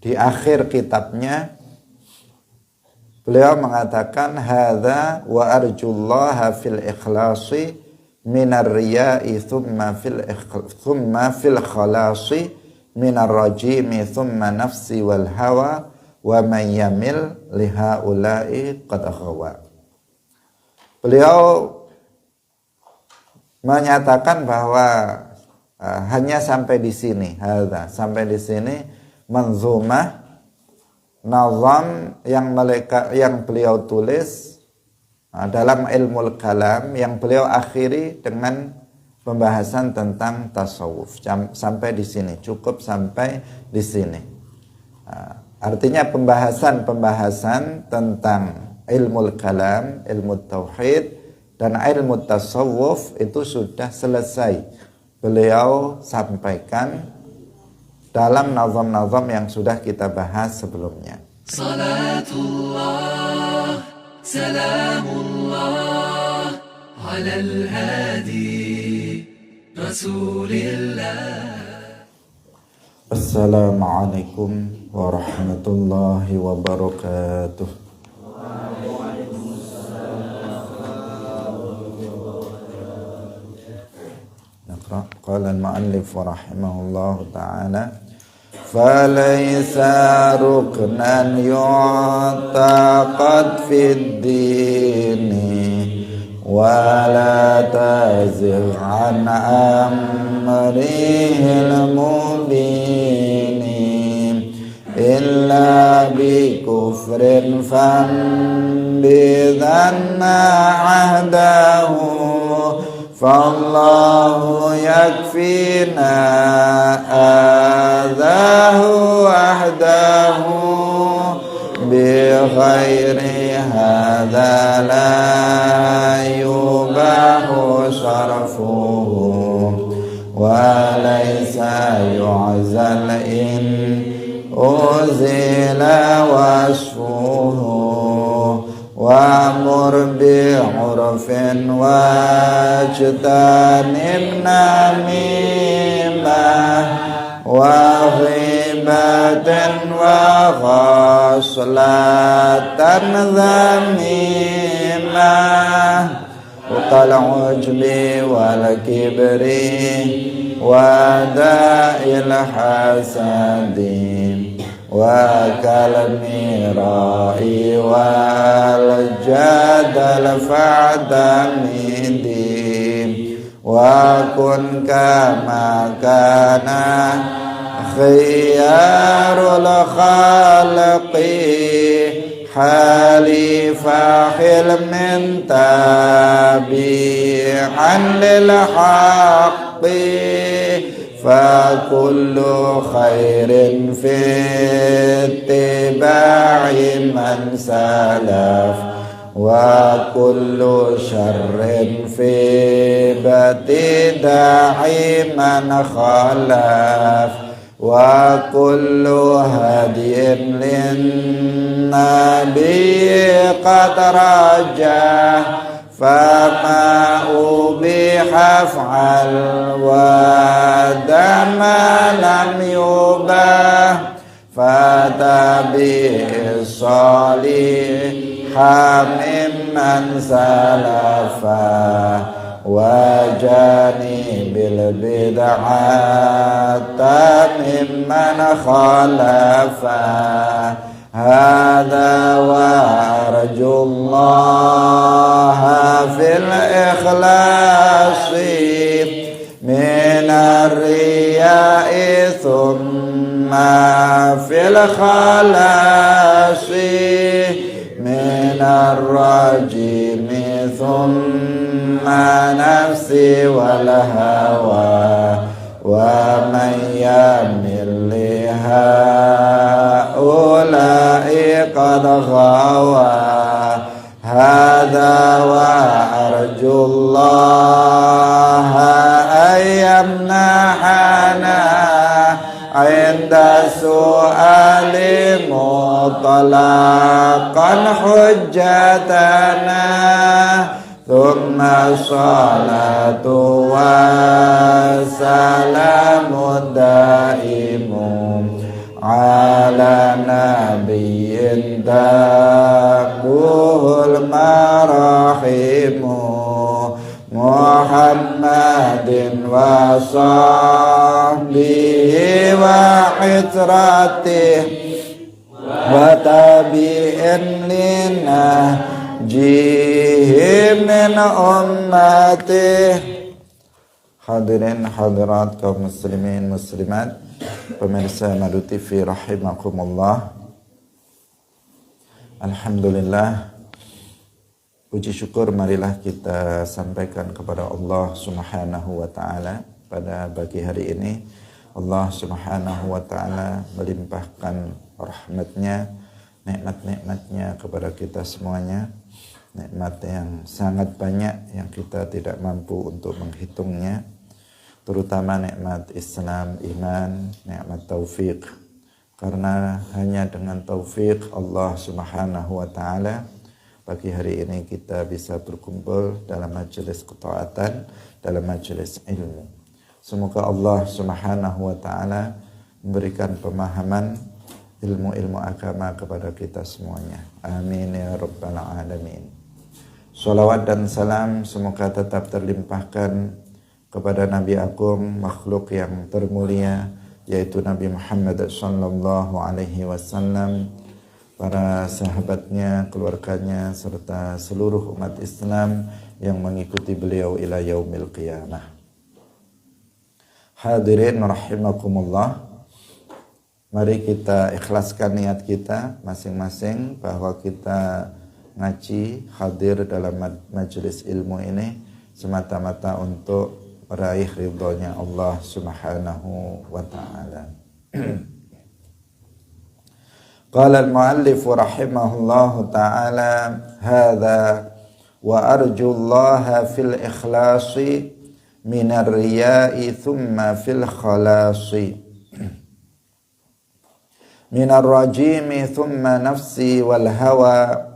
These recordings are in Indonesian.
di akhir kitabnya beliau mengatakan hadza wa arjullaha fil ikhlasi minar riya'i thumma fil khalasi minar rajimi thumma nafsi wal hawa wa man yamil lihaula'i qad ghawa. Beliau menyatakan bahwa hanya sampai di sini, sampai di sini manzumah nazam yang beliau tulis dalam ilmu kalam yang beliau akhiri dengan pembahasan tentang tasawuf. Sampai di sini, cukup sampai di sini. Artinya pembahasan tentang ilmu kalam, ilmu tauhid dan ilmu tasawuf itu sudah selesai beliau sampaikan dalam nazam-nazam yang sudah kita bahas sebelumnya. Salatullah, salamullah, alal hadi, rasulillah. Assalamualaikum warahmatullahi wabarakatuh. قال المؤلف رحمه الله تعالى فليس ركنا يعتقد في الدين ولا تزغ عن أمره المبين إلا بكفر فانبذن عهده فالله يكفينا آذاه وحده بغير هذا لا يباح صرفه وليس يعزل إن أزل وصفه وأمر بعرف واجتنب نميمة وغيبة وغصلة ذميمة وكالعجب والكبر وداء الحسد وكالمراء والجدل فاعتمد وكن كما كان خيار الخلق حليف حلم تابعا للحق فكل خير في اتباع من سلف وكل شر في ابتداع من خلف وكل هدي للنبي قد رجاه فما أبيح فعل ودما لم يباح فتبع الصالح ممن سلفا وجانب البدعة ممن خلفا هذا وأرجو الله في الإخلاص من الرياء ثم في الخلاص من الرجيم ثم نفسي والهوى ومن يمل لهؤلاء قد غوى هذا وأرجو الله أن يمنحنا عند سؤال مطلقا حجتنا ثم الصلاة والسلام الدائم ala nabiyyin taquhul marahimu Muhammadin wa sahbihi wa itratihi wa tabi'in lina jihim min ummati. Hadirin hadirat kaum muslimin muslimat, pemirsa Madu TV rahimakumullah. Alhamdulillah, puji syukur marilah kita sampaikan kepada Allah Subhanahu wa taala pada pagi hari ini. Allah Subhanahu wa taala melimpahkan rahmatnya, nikmat-nikmatnya kepada kita semuanya. Nikmat yang sangat banyak yang kita tidak mampu untuk menghitungnya, terutama nikmat Islam, iman, nikmat taufik. Karena hanya dengan taufik Allah Subhanahu wa taala pagi hari ini kita bisa berkumpul dalam majelis ketaatan, dalam majelis ilmu. Semoga Allah Subhanahu wa taala memberikan pemahaman ilmu-ilmu agama kepada kita semuanya. Amin ya rabbal alamin. Salawat dan salam semoga tetap terlimpahkan kepada Nabi Agung, makhluk yang termulia, yaitu Nabi Muhammad sallallahu alaihi wasallam, para sahabatnya, keluarganya, serta seluruh umat Islam yang mengikuti beliau ila yaumil qiyamah. Hadirin rahimakumullah, mari kita ikhlaskan niat kita masing-masing bahwa kita ngaji, hadir dalam majelis ilmu ini semata-mata untuk meraih ridhonya Allah Subhanahu wa ta'ala. Qala al-muallif rahimahullahu ta'ala, hadha wa arjullaha fil ikhlasi minar riya'i thumma fil khalasi minar rajimi thumma nafsi wal hawa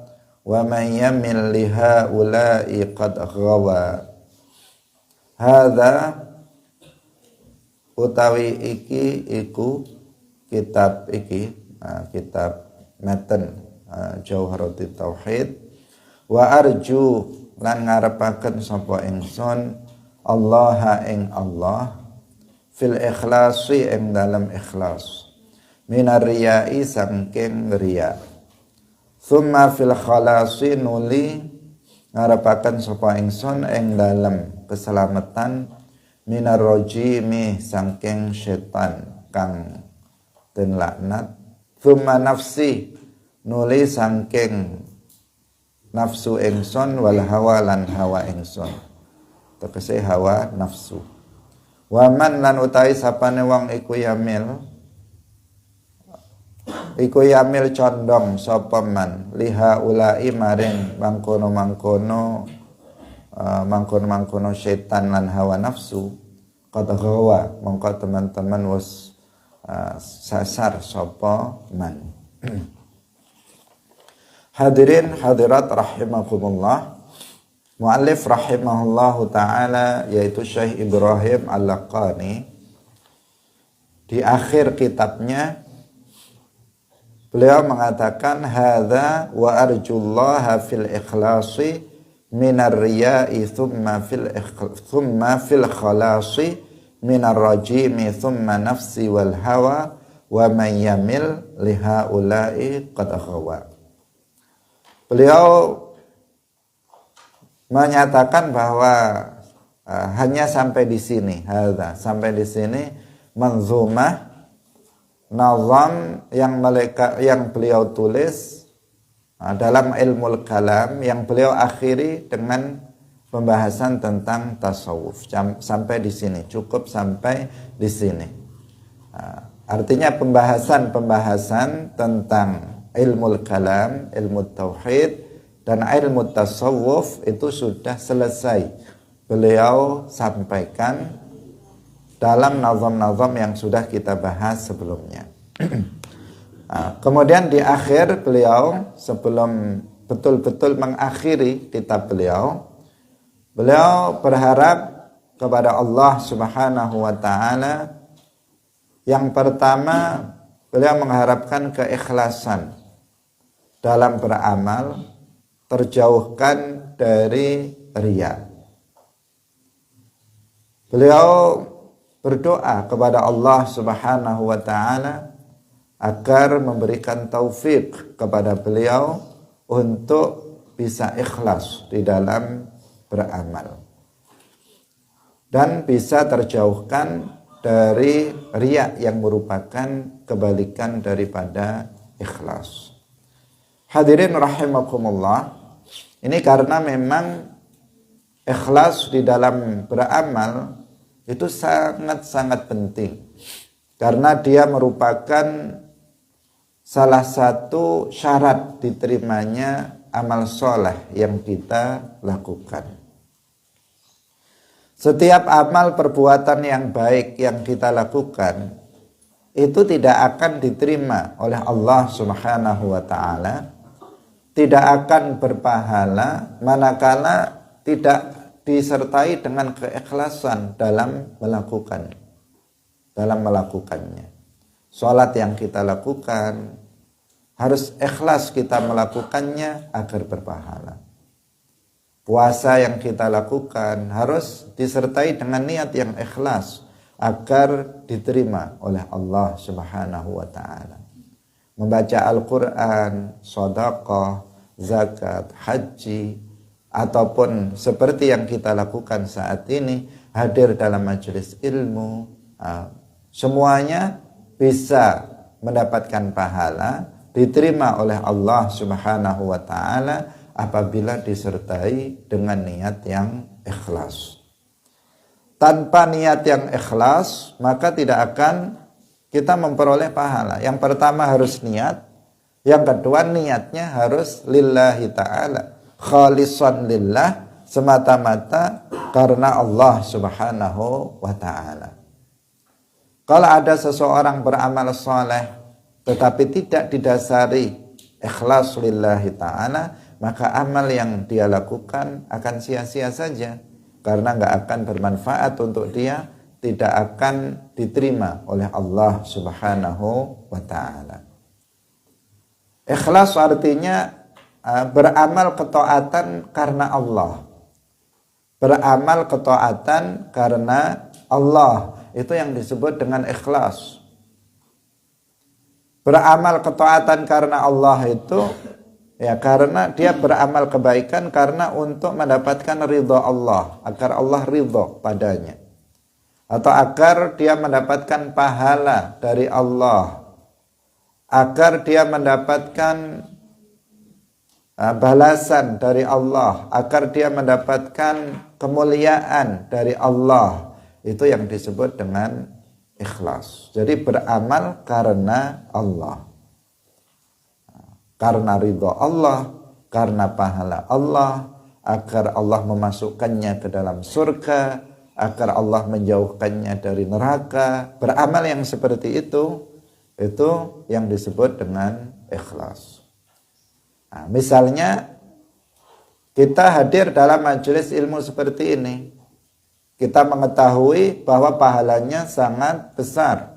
wa man yamil liha ulai qad ghawa. Hadza utawi iki iku kitab iki, kitab matan Jauharatul Tauhid. Wa arju lan ngarepaken sapa ingsun Allah ing Allah fil ikhlasi ing dalam ikhlas, minar riya'i saking riya. Thumma fil khalasi nuli ngarepaken sapa ingsun ing dalem keselamatan minar rajimi saking setan kang den laknat. Thumma nafsi nuli saking nafsu ingsun wal hawa lan hawa ingsun, tegese hawa nafsu. Wa man lan utahi sapane wong iku yamil condong sapa man liha ulai maring mangkono setan lan hawa nafsu, qad ghawa mongko teman-teman wis sasar sapa man. Hadirin hadirat rahimakumullah, muallif rahimahullahu taala yaitu Syekh Ibrahim Al-Laqani di akhir kitabnya beliau mengatakan hadza wa arjullaha fil ikhlasi minar riya'i thumma fil khalasi minar rajimi thumma nafsi wal hawa wa man yamil liha ulai qad ghawa. Beliau menyatakan bahwa hanya sampai di sini, hadza sampai di sini manzumah nazam yang beliau tulis dalam ilmu kalam yang beliau akhiri dengan pembahasan tentang tasawuf. Sampai di sini, cukup sampai di sini. Artinya pembahasan tentang ilmu kalam, ilmu tauhid dan ilmu tasawuf itu sudah selesai beliau sampaikan dalam nazam-nazam yang sudah kita bahas sebelumnya. Kemudian di akhir beliau, sebelum betul-betul mengakhiri kitab beliau berharap kepada Allah Subhanahu wa ta'ala. Yang pertama, beliau mengharapkan keikhlasan dalam beramal, terjauhkan dari riya. Beliau berdoa kepada Allah Subhanahu wa taala agar memberikan taufik kepada beliau untuk bisa ikhlas di dalam beramal dan bisa terjauhkan dari riya yang merupakan kebalikan daripada ikhlas. Hadirin rahimakumullah, ini karena memang ikhlas di dalam beramal itu sangat-sangat penting, karena dia merupakan salah satu syarat diterimanya amal soleh yang kita lakukan. Setiap amal perbuatan yang baik yang kita lakukan itu tidak akan diterima oleh Allah Subhanahu wa taala, tidak akan berpahala manakala tidak disertai dengan keikhlasan dalam melakukannya. Salat yang kita lakukan harus ikhlas kita melakukannya agar berpahala. Puasa yang kita lakukan harus disertai dengan niat yang ikhlas agar diterima oleh Allah Subhanahu wa taala. Membaca Al-Qur'an, sedekah, zakat, haji, ataupun seperti yang kita lakukan saat ini, hadir dalam majelis ilmu, semuanya bisa mendapatkan pahala, diterima oleh Allah Subhanahu wa taala apabila disertai dengan niat yang ikhlas. Tanpa niat yang ikhlas, maka tidak akan kita memperoleh pahala. Yang pertama harus niat, yang kedua niatnya harus lillahi ta'ala, khalisan lillah, semata-mata karena Allah Subhanahu wa ta'ala. Kalau ada seseorang beramal soleh tetapi tidak didasari ikhlas lillahi ta'ala, maka amal yang dia lakukan akan sia-sia saja, karena nggak akan bermanfaat untuk dia, tidak akan diterima oleh Allah Subhanahu wa ta'ala. Ikhlas artinya beramal ketaatan karena Allah. Beramal ketaatan karena Allah, itu yang disebut dengan ikhlas. Beramal ketaatan karena Allah itu ya karena dia beramal kebaikan karena untuk mendapatkan ridha Allah, agar Allah ridha padanya, atau agar dia mendapatkan pahala dari Allah, agar dia mendapatkan balasan dari Allah, agar dia mendapatkan kemuliaan dari Allah. Itu yang disebut dengan ikhlas. Jadi beramal karena Allah, karena ridha Allah, karena pahala Allah, agar Allah memasukkannya ke dalam surga, agar Allah menjauhkannya dari neraka. Beramal yang seperti itu yang disebut dengan ikhlas. Nah, misalnya kita hadir dalam majelis ilmu seperti ini, kita mengetahui bahwa pahalanya sangat besar.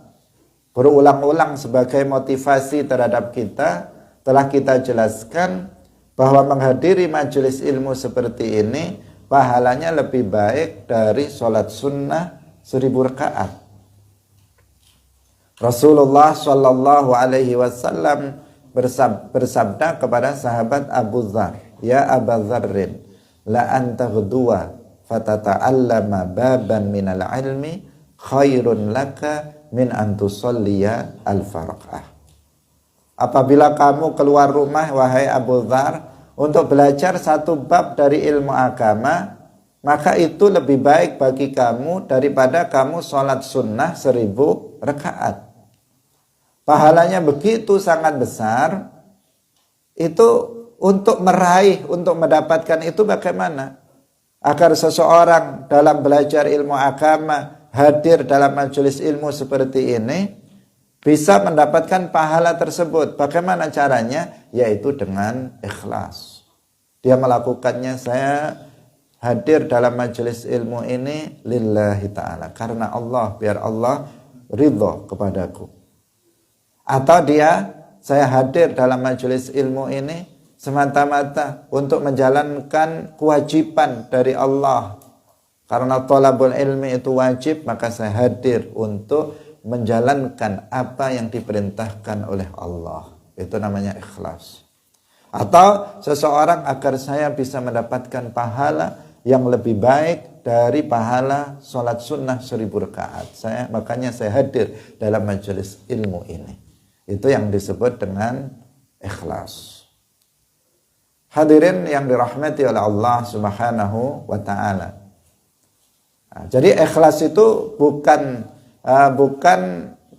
Berulang-ulang sebagai motivasi terhadap kita, telah kita jelaskan bahwa menghadiri majelis ilmu seperti ini pahalanya lebih baik dari sholat sunnah 1000 rakaat. Rasulullah Shallallahu Alaihi Wasallam bersabda kepada sahabat Abu Dzar, ya Abu Dzarrin, la anta ghduwa fatata'allama baban minal ilmi khairun laka min antusalliya al-farqah. Apabila kamu keluar rumah, wahai Abu Dzar, untuk belajar satu bab dari ilmu agama, maka itu lebih baik bagi kamu daripada kamu sholat sunnah 1000 rakaat. Pahalanya begitu sangat besar. Itu untuk meraih, untuk mendapatkan itu bagaimana? Agar seseorang dalam belajar ilmu agama, hadir dalam majelis ilmu seperti ini, bisa mendapatkan pahala tersebut. Bagaimana caranya? Yaitu dengan ikhlas. Dia melakukannya, saya hadir dalam majelis ilmu ini lillahi ta'ala, karena Allah, biar Allah ridha kepadaku. Atau saya hadir dalam majelis ilmu ini semata-mata untuk menjalankan kewajiban dari Allah. Karena thalabul ilmi itu wajib, maka saya hadir untuk menjalankan apa yang diperintahkan oleh Allah. Itu namanya ikhlas. Atau seseorang agar saya bisa mendapatkan pahala yang lebih baik dari pahala sholat sunnah 1000 rakaat. Makanya saya hadir dalam majelis ilmu ini. Itu yang disebut dengan ikhlas. Hadirin yang dirahmati oleh Allah Subhanahu wa ta'ala. Jadi ikhlas itu bukan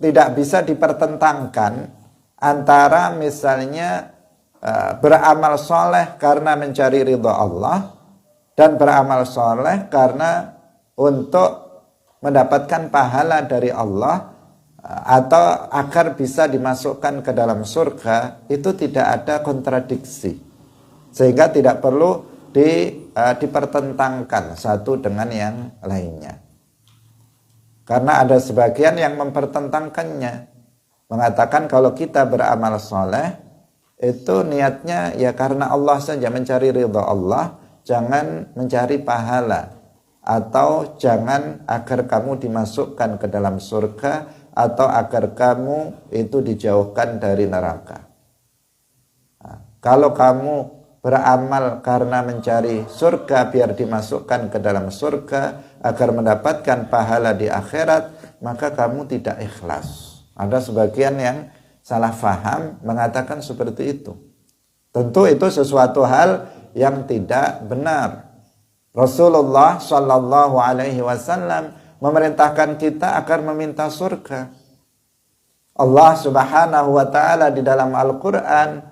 tidak bisa dipertentangkan antara misalnya beramal soleh karena mencari ridha Allah dan beramal soleh karena untuk mendapatkan pahala dari Allah atau agar bisa dimasukkan ke dalam surga. Itu tidak ada kontradiksi, sehingga tidak perlu dipertentangkan satu dengan yang lainnya. Karena ada sebagian yang mempertentangkannya, mengatakan kalau kita beramal soleh itu niatnya ya karena Allah saja, mencari ridha Allah, jangan mencari pahala, atau jangan agar kamu dimasukkan ke dalam surga, atau agar kamu itu dijauhkan dari neraka. Kalau kamu beramal karena mencari surga biar dimasukkan ke dalam surga agar mendapatkan pahala di akhirat, maka kamu tidak ikhlas. Ada sebagian yang salah faham mengatakan seperti itu. Tentu itu sesuatu hal yang tidak benar. Rasulullah Shallallahu Alaihi Wasallam memerintahkan kita agar meminta surga. Allah Subhanahu Wa Taala di dalam Al-Quran,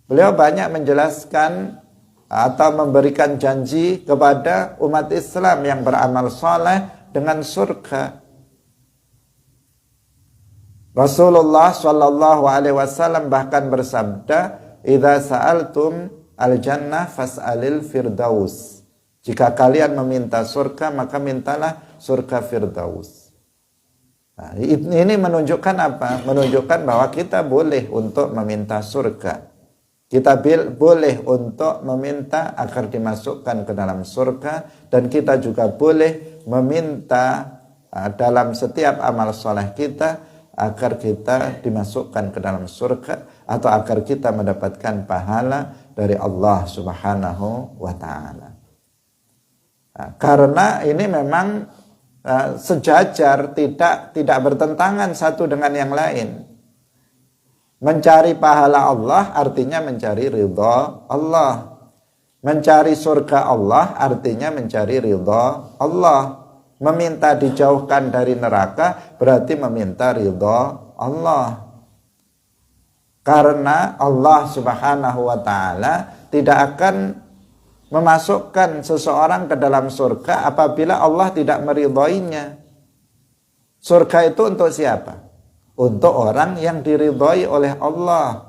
beliau banyak menjelaskan atau memberikan janji kepada umat Islam yang beramal soleh dengan surga. Rasulullah Shallallahu Alaihi Wasallam bahkan bersabda, "Idza sa'altum al-jannah fas'alil firdaus." Jika kalian meminta surga, maka mintalah surga firdaus. Nah, ini menunjukkan apa? Menunjukkan bahwa kita boleh untuk meminta surga. Kita boleh untuk meminta agar dimasukkan ke dalam surga, dan kita juga boleh meminta dalam setiap amal soleh kita agar kita dimasukkan ke dalam surga, atau agar kita mendapatkan pahala dari Allah Subhanahu wa ta'ala. Karena ini memang sejajar, tidak bertentangan satu dengan yang lain. Mencari pahala Allah artinya mencari ridha Allah. Mencari surga Allah artinya mencari ridha Allah. Meminta dijauhkan dari neraka berarti meminta ridha Allah. Karena Allah Subhanahu wa ta'ala tidak akan memasukkan seseorang ke dalam surga apabila Allah tidak meridhoinya. Surga itu untuk siapa? Untuk orang yang diridhoi oleh Allah.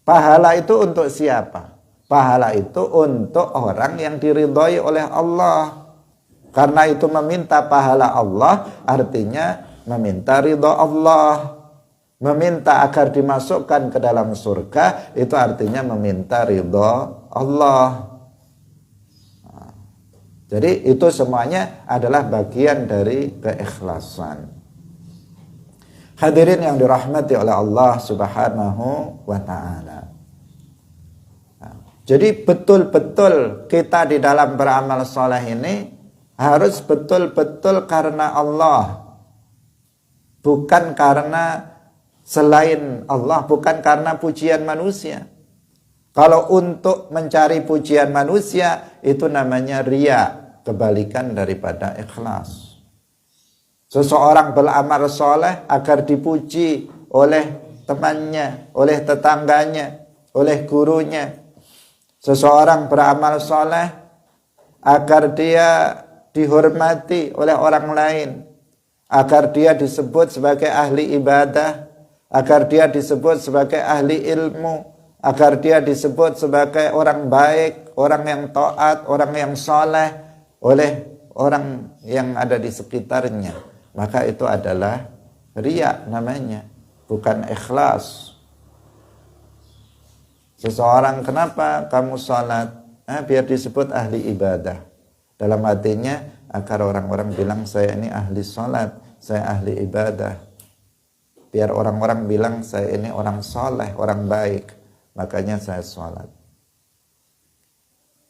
Pahala itu untuk siapa? Pahala itu untuk orang yang diridhoi oleh Allah. Karena itu meminta pahala Allah artinya meminta ridha Allah. Meminta agar dimasukkan ke dalam surga itu artinya meminta ridha Allah. Jadi itu semuanya adalah bagian dari keikhlasan. Hadirin yang dirahmati oleh Allah Subhanahu wa ta'ala. Jadi betul-betul kita di dalam beramal soleh ini harus betul-betul karena Allah. Bukan karena selain Allah, bukan karena pujian manusia. Kalau untuk mencari pujian manusia, itu namanya riya, kebalikan daripada ikhlas. Seseorang beramal soleh agar dipuji oleh temannya, oleh tetangganya, oleh gurunya. Seseorang beramal soleh agar dia dihormati oleh orang lain, agar dia disebut sebagai ahli ibadah, agar dia disebut sebagai ahli ilmu, agar dia disebut sebagai orang baik, orang yang taat, orang yang soleh oleh orang yang ada di sekitarnya. Maka itu adalah riya namanya, bukan ikhlas. Seseorang, kenapa kamu sholat? Biar disebut ahli ibadah. Dalam hatinya, agar orang-orang bilang saya ini ahli sholat, saya ahli ibadah. Biar orang-orang bilang saya ini orang soleh, orang baik, makanya saya sholat.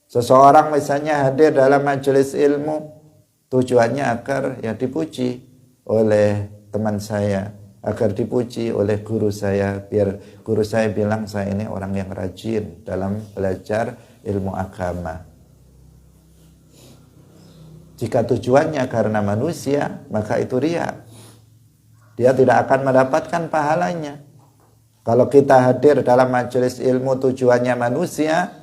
Seseorang misalnya hadir dalam majelis ilmu, tujuannya agar ya dipuji oleh teman saya, agar dipuji oleh guru saya, biar guru saya bilang saya ini orang yang rajin dalam belajar ilmu agama. Jika tujuannya karena manusia, maka itu riya. Dia tidak akan mendapatkan pahalanya. Kalau kita hadir dalam majelis ilmu tujuannya manusia,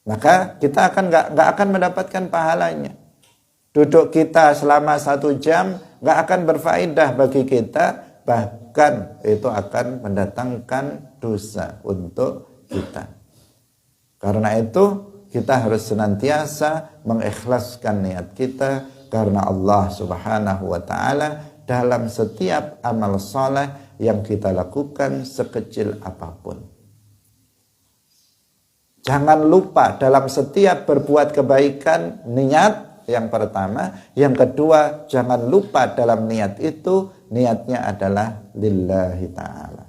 maka kita nggak akan mendapatkan pahalanya. Duduk kita selama 1 jam nggak akan berfaedah bagi kita, bahkan itu akan mendatangkan dosa untuk kita. Karena itu kita harus senantiasa mengikhlaskan niat kita karena Allah Subhanahu wa taala dalam setiap amal saleh yang kita lakukan sekecil apapun. Jangan lupa dalam setiap berbuat kebaikan niat yang pertama, yang kedua jangan lupa dalam niat itu niatnya adalah lillahi ta'ala.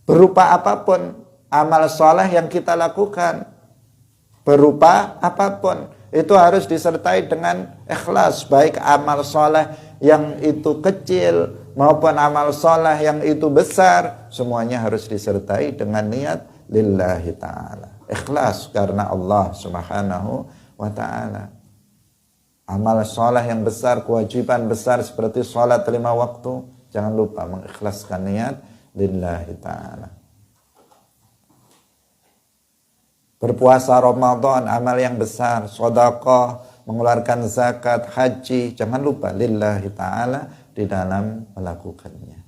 Berupa apapun amal soleh yang kita lakukan, berupa apapun, itu harus disertai dengan ikhlas, baik amal soleh yang itu kecil maupun amal soleh yang itu besar, semuanya harus disertai dengan niat lillahi ta'ala. Ikhlas karena Allah Subhanahu wa ta'ala. Amal soleh yang besar, kewajiban besar seperti sholat 5 waktu, jangan lupa mengikhlaskan niat lillahi ta'ala. Berpuasa Ramadan, amal yang besar, sedekah, mengeluarkan zakat, haji, jangan lupa lillahi ta'ala di dalam melakukannya.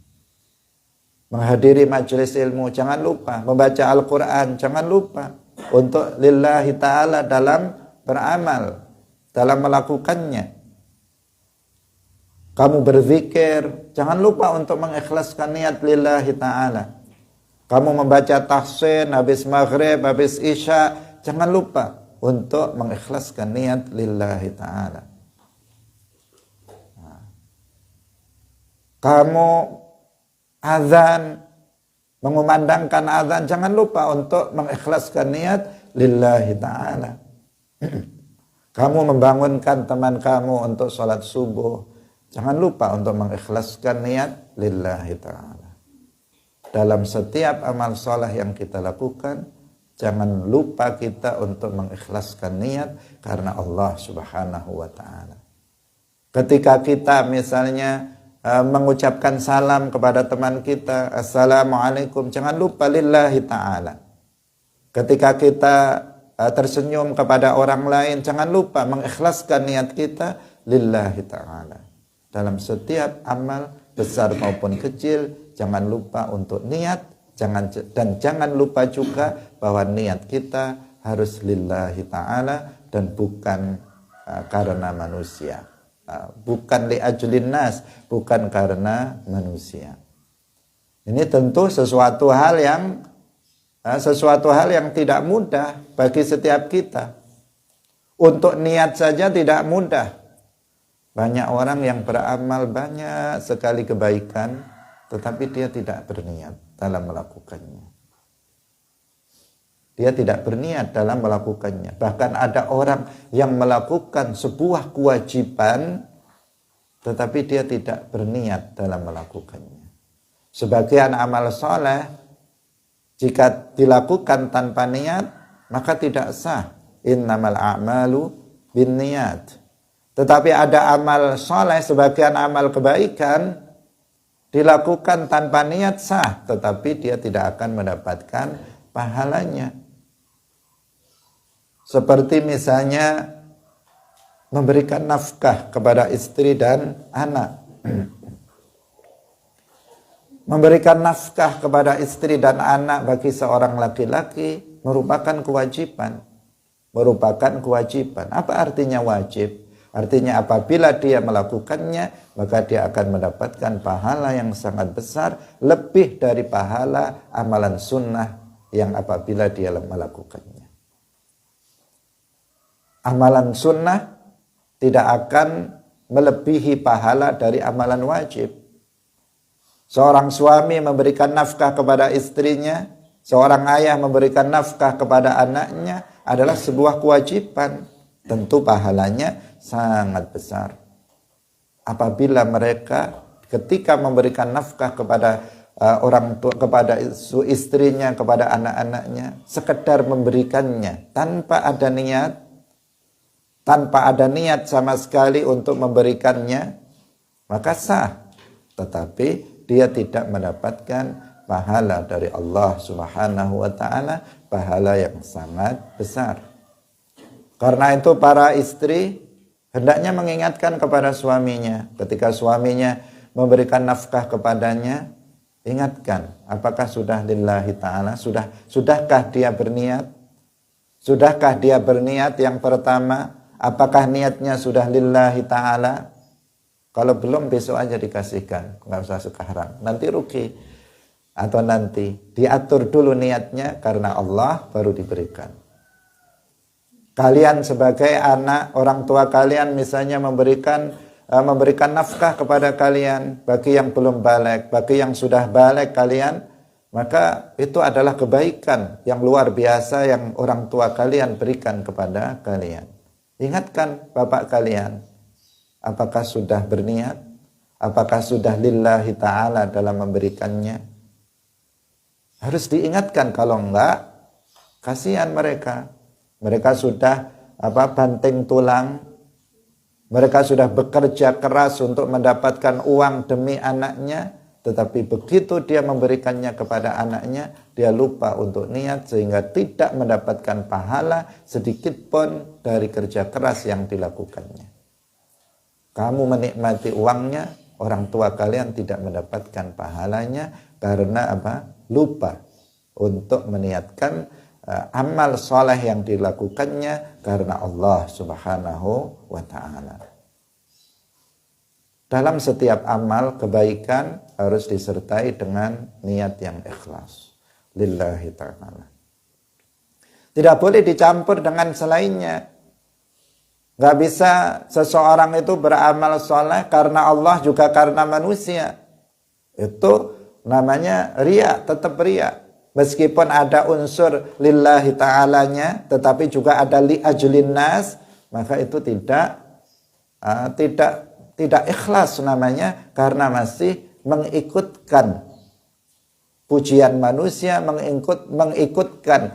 Menghadiri majelis ilmu, jangan lupa. Membaca Al-Quran, jangan lupa. Untuk lillahi ta'ala dalam beramal, dalam melakukannya. Kamu berzikir, jangan lupa untuk mengikhlaskan niat lillahi ta'ala. Kamu membaca tahsin, habis maghrib, habis isya, jangan lupa untuk mengikhlaskan niat lillahi ta'ala. Kamu azan, mengumandangkan azan, jangan lupa untuk mengikhlaskan niat lillahi ta'ala. Kamu membangunkan teman kamu untuk sholat subuh, jangan lupa untuk mengikhlaskan niat lillahi ta'ala. Dalam setiap amal soleh yang kita lakukan, jangan lupa kita untuk mengikhlaskan niat karena Allah Subhanahu wa ta'ala. Ketika kita misalnya mengucapkan salam kepada teman kita, assalamualaikum, jangan lupa lillahi ta'ala. Ketika kita tersenyum kepada orang lain, jangan lupa mengikhlaskan niat kita lillahi ta'ala. Dalam setiap amal besar maupun kecil, jangan lupa untuk niat, dan jangan lupa juga bahwa niat kita harus lillahi ta'ala dan bukan karena manusia. Bukan li'ajlin nas, bukan karena manusia. Ini tentu sesuatu hal yang tidak mudah bagi setiap kita. Untuk niat saja tidak mudah. Banyak orang yang beramal banyak sekali kebaikan, tetapi dia tidak berniat dalam melakukannya. Dia tidak berniat dalam melakukannya. Bahkan ada orang yang melakukan sebuah kewajiban, tetapi dia tidak berniat dalam melakukannya. Sebagian amal soleh, jika dilakukan tanpa niat, maka tidak sah. Innamal a'malu bin niat. Tetapi ada amal soleh, sebagian amal kebaikan, dilakukan tanpa niat sah, tetapi dia tidak akan mendapatkan pahalanya. Seperti misalnya memberikan nafkah kepada istri dan anak. Memberikan nafkah kepada istri dan anak bagi seorang laki-laki merupakan kewajiban. Merupakan kewajiban. Apa artinya wajib? Artinya apabila dia melakukannya, maka dia akan mendapatkan pahala yang sangat besar, lebih dari pahala amalan sunnah yang apabila dia melakukannya. Amalan sunnah tidak akan melebihi pahala dari amalan wajib. Seorang suami memberikan nafkah kepada istrinya, seorang ayah memberikan nafkah kepada anaknya adalah sebuah kewajiban. Tentu pahalanya sangat besar. Apabila mereka ketika memberikan nafkah kepada orang tua, kepada istrinya, kepada anak-anaknya, sekedar memberikannya tanpa ada niat sama sekali untuk memberikannya, maka sah. Tetapi dia tidak mendapatkan pahala dari Allah Subhanahu wa taala, pahala yang sangat besar. Karena itu para istri hendaknya mengingatkan kepada suaminya, ketika suaminya memberikan nafkah kepadanya, ingatkan, apakah sudah lillahi ta'ala, sudahkah dia berniat? Sudahkah dia berniat yang pertama? Apakah niatnya sudah lillahi ta'ala? Kalau belum, besok aja dikasihkan, nggak usah sekarang, nanti rugi. Atau nanti diatur dulu niatnya karena Allah baru diberikan. Kalian sebagai anak, orang tua kalian misalnya memberikan nafkah kepada kalian, bagi yang belum balik, bagi yang sudah balik kalian, maka itu adalah kebaikan yang luar biasa yang orang tua kalian berikan kepada kalian. Ingatkan bapak kalian, apakah sudah berniat, apakah sudah lillahi ta'ala dalam memberikannya. Harus diingatkan, kalau enggak, kasihan mereka. Mereka sudah banting tulang, mereka sudah bekerja keras untuk mendapatkan uang demi anaknya, tetapi begitu dia memberikannya kepada anaknya, dia lupa untuk niat sehingga tidak mendapatkan pahala sedikit pun dari kerja keras yang dilakukannya. Kamu menikmati uangnya, orang tua kalian tidak mendapatkan pahalanya karena lupa untuk meniatkan amal soleh yang dilakukannya karena Allah Subhanahu wa ta'ala. Dalam setiap amal kebaikan harus disertai dengan niat yang ikhlas lillahi ta'ala. Tidak boleh dicampur dengan selainnya. Gak bisa seseorang itu beramal soleh karena Allah juga karena manusia. Itu namanya riya, tetap riya. Meskipun ada unsur lillahi ta'alanya, tetapi juga ada li ajlin nas, maka itu tidak ikhlas namanya, karena masih mengikutkan pujian manusia, mengikutkan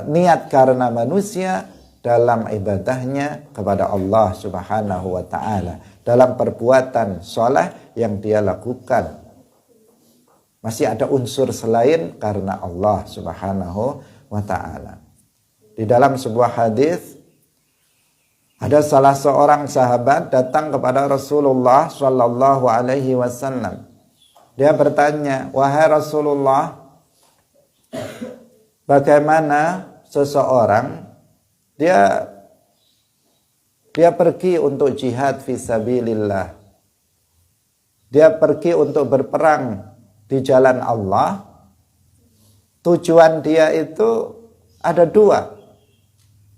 niat karena manusia dalam ibadahnya kepada Allah Subhanahu wa ta'ala, dalam perbuatan soleh yang dia lakukan. Masih ada unsur selain karena Allah Subhanahu wa ta'ala. Di dalam sebuah hadis, ada salah seorang sahabat datang kepada Rasulullah sallallahu alaihi wasallam. Dia bertanya, "Wahai Rasulullah, bagaimana seseorang dia pergi untuk jihad fisabilillah. Dia pergi untuk berperang di jalan Allah. Tujuan dia itu ada dua.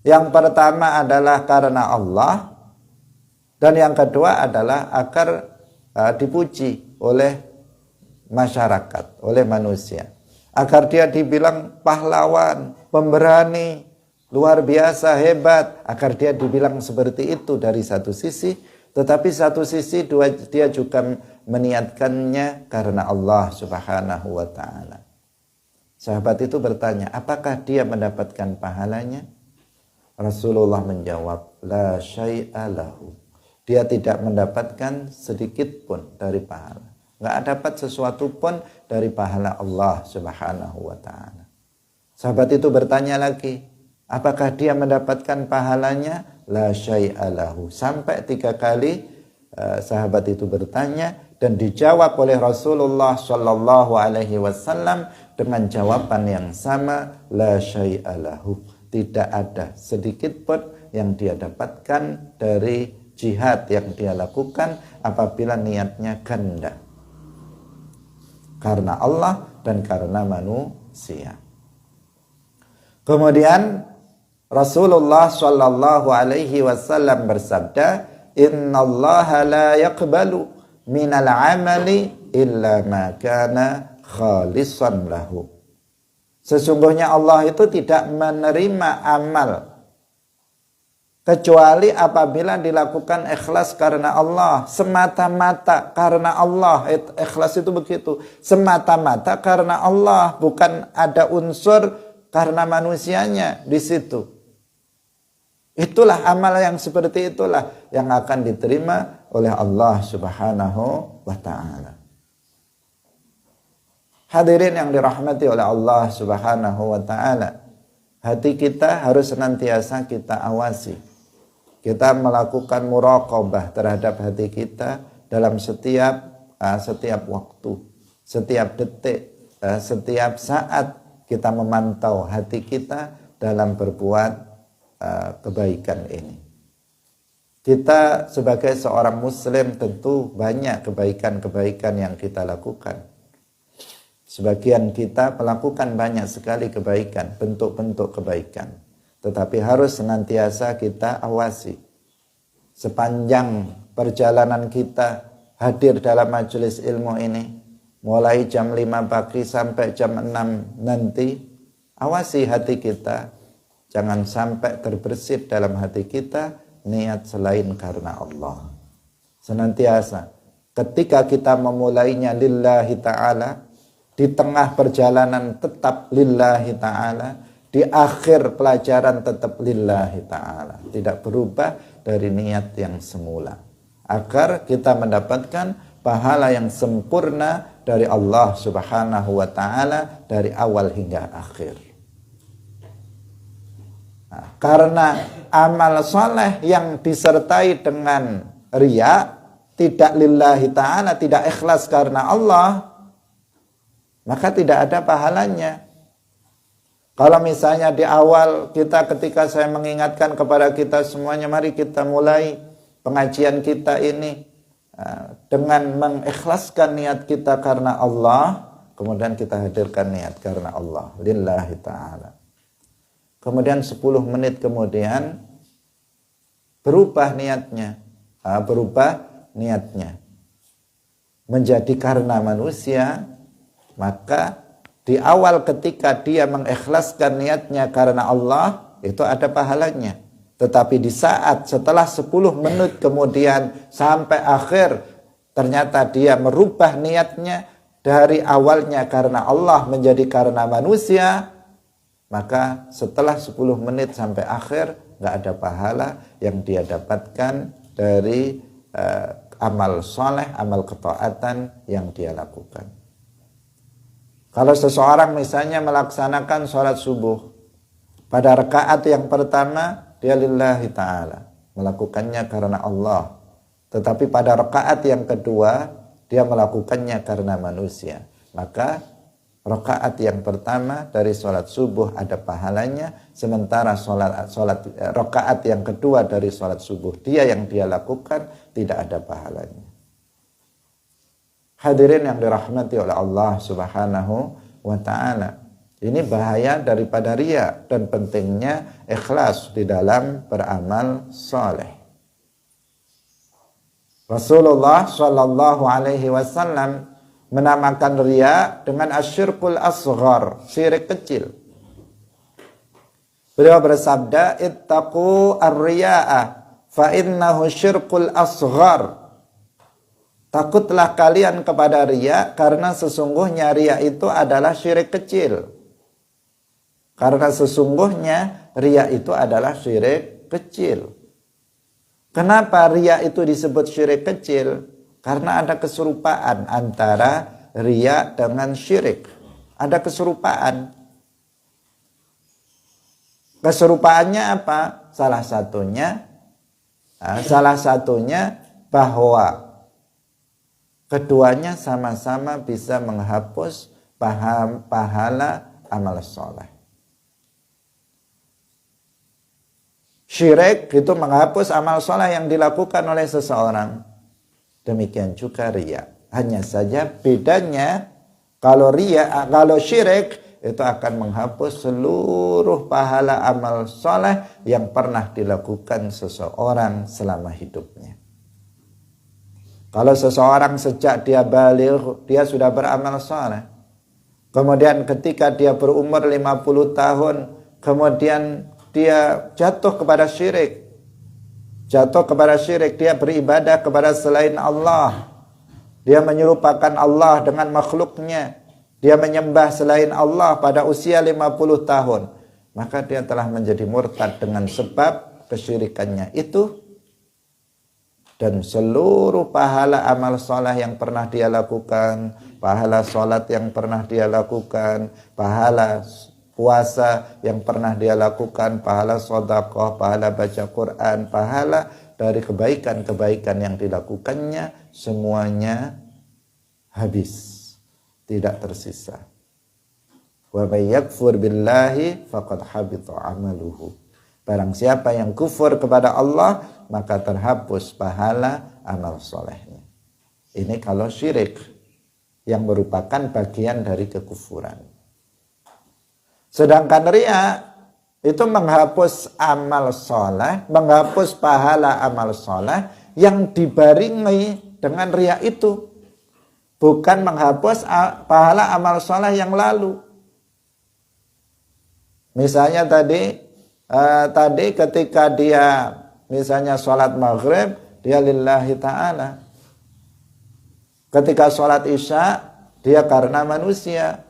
Yang pertama adalah karena Allah, dan yang kedua adalah agar dipuji oleh masyarakat, oleh manusia. Agar dia dibilang pahlawan, pemberani, luar biasa, hebat. Agar dia dibilang seperti itu dari satu sisi. Tetapi satu sisi dia juga meniatkannya karena Allah Subhanahu wa ta'ala. Sahabat itu bertanya, apakah dia mendapatkan pahalanya? Rasulullah menjawab, la syai'a lahu. Dia tidak mendapatkan sedikit pun dari pahala. Nggak dapat sesuatu pun dari pahala Allah Subhanahu wa ta'ala. Sahabat itu bertanya lagi, apakah dia mendapatkan pahalanya? La syai'a lahu. Sampai 3 kali sahabat itu bertanya, dan dijawab oleh Rasulullah sallallahu alaihi wasallam dengan jawaban yang sama, la syai'a lahu. Tidak ada sedikit pun yang dia dapatkan dari jihad yang dia lakukan apabila niatnya ganda. Karena Allah dan karena manusia. Kemudian Rasulullah Shallallahu Alaihi Wasallam bersabda, Innallaha la yaqbalu minal amali illa ma kana khalisan lahu. Sesungguhnya Allah itu tidak menerima amal kecuali apabila dilakukan ikhlas karena Allah, semata-mata karena Allah. Ikhlas itu begitu, semata-mata karena Allah, bukan ada unsur karena manusianya di situ. Itulah amal yang seperti itulah yang akan diterima oleh Allah Subhanahu wa ta'ala. Hadirin yang dirahmati oleh Allah Subhanahu wa ta'ala, hati kita harus senantiasa kita awasi. Kita melakukan muraqabah terhadap hati kita dalam setiap waktu, setiap detik, setiap saat kita memantau hati kita dalam berbuat kebaikan ini. Kita sebagai seorang muslim tentu banyak kebaikan-kebaikan yang kita lakukan. Sebagian kita melakukan banyak sekali kebaikan, bentuk-bentuk kebaikan. Tetapi harus senantiasa kita awasi. Sepanjang perjalanan kita hadir dalam majelis ilmu ini, mulai jam 5 pagi sampai jam 6 nanti, awasi hati kita. Jangan sampai terbersit dalam hati kita niat selain karena Allah. Senantiasa ketika kita memulainya lillahi ta'ala, di tengah perjalanan tetap lillahi ta'ala, di akhir pelajaran tetap lillahi ta'ala, tidak berubah dari niat yang semula, agar kita mendapatkan pahala yang sempurna dari Allah Subhanahu wa ta'ala dari awal hingga akhir. Nah, karena amal soleh yang disertai dengan riya, tidak lillahi ta'ala, tidak ikhlas karena Allah, maka tidak ada pahalanya. Kalau misalnya di awal kita, ketika saya mengingatkan kepada kita semuanya, mari kita mulai pengajian kita ini dengan mengikhlaskan niat kita karena Allah, kemudian kita hadirkan niat karena Allah, lillahi ta'ala. Kemudian 10 menit kemudian berubah niatnya, menjadi karena manusia, maka di awal ketika dia mengikhlaskan niatnya karena Allah, itu ada pahalanya. Tetapi di saat setelah 10 menit kemudian sampai akhir, ternyata dia merubah niatnya dari awalnya karena Allah menjadi karena manusia, maka setelah 10 menit sampai akhir nggak ada pahala yang dia dapatkan dari amal soleh, amal ketaatan yang dia lakukan. Kalau seseorang misalnya melaksanakan sholat subuh, pada rakaat yang pertama dia lillahi ta'ala, melakukannya karena Allah. Tetapi pada rakaat yang kedua dia melakukannya karena manusia, maka rakaat yang pertama dari sholat subuh ada pahalanya, sementara rakaat yang kedua dari sholat subuh dia lakukan tidak ada pahalanya. Hadirin yang dirahmati oleh Allah Subhanahu wa ta'ala, ini bahaya daripada riya dan pentingnya ikhlas di dalam beramal soleh. Rasulullah Shallallahu Alaihi Wasallam menamakan riya dengan asyirkul asghar, syirik kecil. Beliau bersabda, ittaqu ar-riya'a fa innahu syirkul asghar. Takutlah kalian kepada riya, karena sesungguhnya riya itu adalah syirik kecil. Karena sesungguhnya riya itu adalah syirik kecil. Kenapa riya itu disebut syirik kecil? Karena ada keserupaan antara riya dengan syirik. Ada keserupaan. Keserupaannya apa? Salah satunya bahwa keduanya sama-sama bisa menghapus pahala amal soleh. Syirik itu menghapus amal soleh yang dilakukan oleh seseorang. Demikian juga riya. Hanya saja bedanya kalau syirik itu akan menghapus seluruh pahala amal soleh yang pernah dilakukan seseorang selama hidupnya. Kalau seseorang sejak dia baligh, dia sudah beramal soleh. Kemudian ketika dia berumur 50 tahun, kemudian dia jatuh kepada syirik. Dia beribadah kepada selain Allah. Dia menyerupakan Allah dengan makhluknya. Dia menyembah selain Allah pada usia 50 tahun. Maka dia telah menjadi murtad dengan sebab kesyirikannya itu. Dan seluruh pahala amal soleh yang pernah dia lakukan, pahala sholat yang pernah dia lakukan, pahala puasa yang pernah dia lakukan, pahala sedekah, pahala baca Quran, pahala dari kebaikan-kebaikan yang dilakukannya, semuanya habis, tidak tersisa. Wa may yakfur billahi faqad habita amaluhu. Barang siapa yang kufur kepada Allah, maka terhapus pahala amal solehnya. Ini kalau syirik, yang merupakan bagian dari kekufuran. Sedangkan riya itu menghapus amal soleh, menghapus pahala amal soleh yang dibarengi dengan riya itu. Bukan menghapus pahala amal soleh yang lalu. Misalnya tadi ketika dia misalnya sholat maghrib, dia lillahi ta'ala. Ketika sholat isya, dia karena manusia.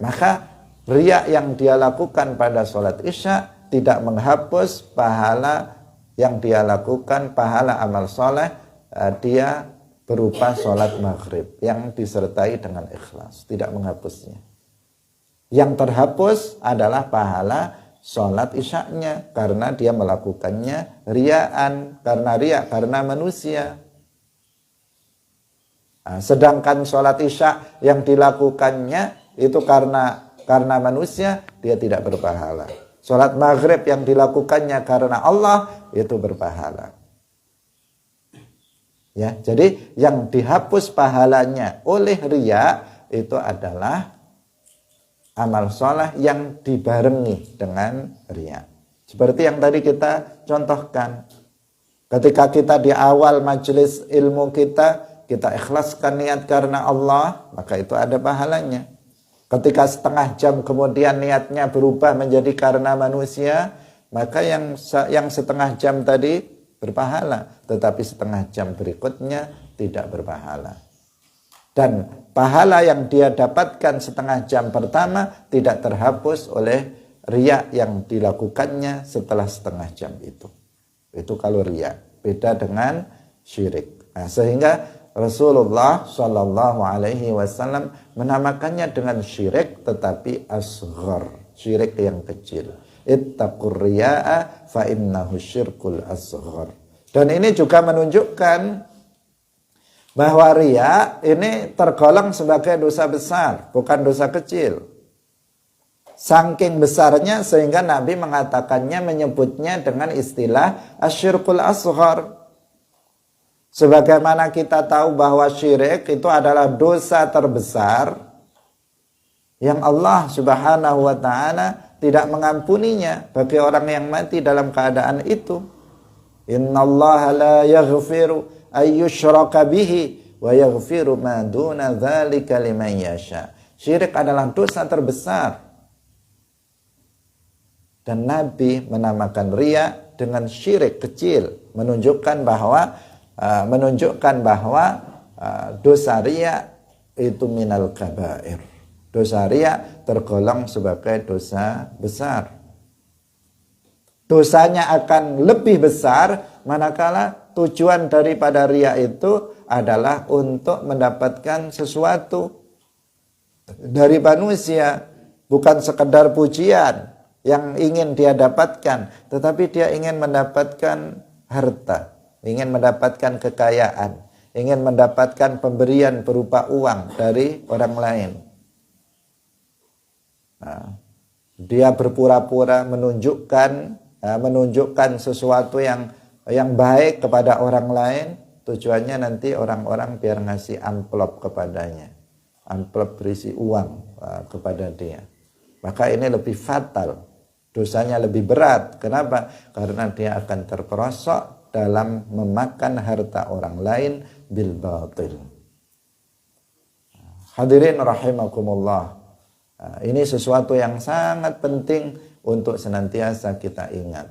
Maka riya yang dia lakukan pada sholat isya tidak menghapus pahala yang dia lakukan, pahala amal soleh dia berupa sholat maghrib yang disertai dengan ikhlas, tidak menghapusnya. Yang terhapus adalah pahala sholat isyaknya karena dia melakukannya riyaan, karena manusia. Sedangkan sholat isya yang dilakukannya itu karena manusia, dia tidak berpahala. Sholat maghrib yang dilakukannya karena Allah, itu berpahala. Ya, jadi yang dihapus pahalanya oleh riya itu adalah amal soleh yang dibarengi dengan riya. Seperti yang tadi kita contohkan. Ketika kita di awal majelis ilmu kita ikhlaskan niat karena Allah, maka itu ada pahalanya. Ketika setengah jam kemudian niatnya berubah menjadi karena manusia, maka yang setengah jam tadi berpahala, tetapi setengah jam berikutnya tidak berpahala. Dan pahala yang dia dapatkan setengah jam pertama tidak terhapus oleh riya yang dilakukannya setelah setengah jam itu. Itu kalau riya, beda dengan syirik. Nah, sehingga Rasulullah Shallallahu Alaihi Wasallam menamakannya dengan syirik, tetapi asghar, syirik yang kecil. Ittaqur riya'a fa innahu syirkul asghar. Dan ini juga menunjukkan bahwa riya ini tergolong sebagai dosa besar, bukan dosa kecil. Saking besarnya sehingga Nabi mengatakannya, menyebutnya dengan istilah asyirkul asghar. Sebagaimana kita tahu bahwa syirik itu adalah dosa terbesar yang Allah Subhanahu wa ta'ala tidak mengampuninya bagi orang yang mati dalam keadaan itu. Innallaha la yaghfiru ayyushraka bihi wa yaghfiru ma duna dzalika liman yasha. Syirik adalah dosa terbesar. Dan Nabi menamakan riya dengan syirik kecil, menunjukkan bahwa dosa riya itu minal kabair. Dosa riya tergolong sebagai dosa besar. Dosanya akan lebih besar manakala tujuan daripada riya itu adalah untuk mendapatkan sesuatu dari manusia, bukan sekedar pujian yang ingin dia dapatkan, tetapi dia ingin mendapatkan harta, ingin mendapatkan kekayaan, ingin mendapatkan pemberian berupa uang dari orang lain. Nah, dia berpura-pura menunjukkan menunjukkan sesuatu yang baik kepada orang lain, tujuannya nanti orang-orang biar ngasih amplop kepadanya, amplop berisi uang kepada dia. Maka ini lebih fatal, dosanya lebih berat. Kenapa? Karena dia akan terperosok dalam memakan harta orang lain bil batil. Hadirin rahimakumullah, ini sesuatu yang sangat penting untuk senantiasa kita ingat.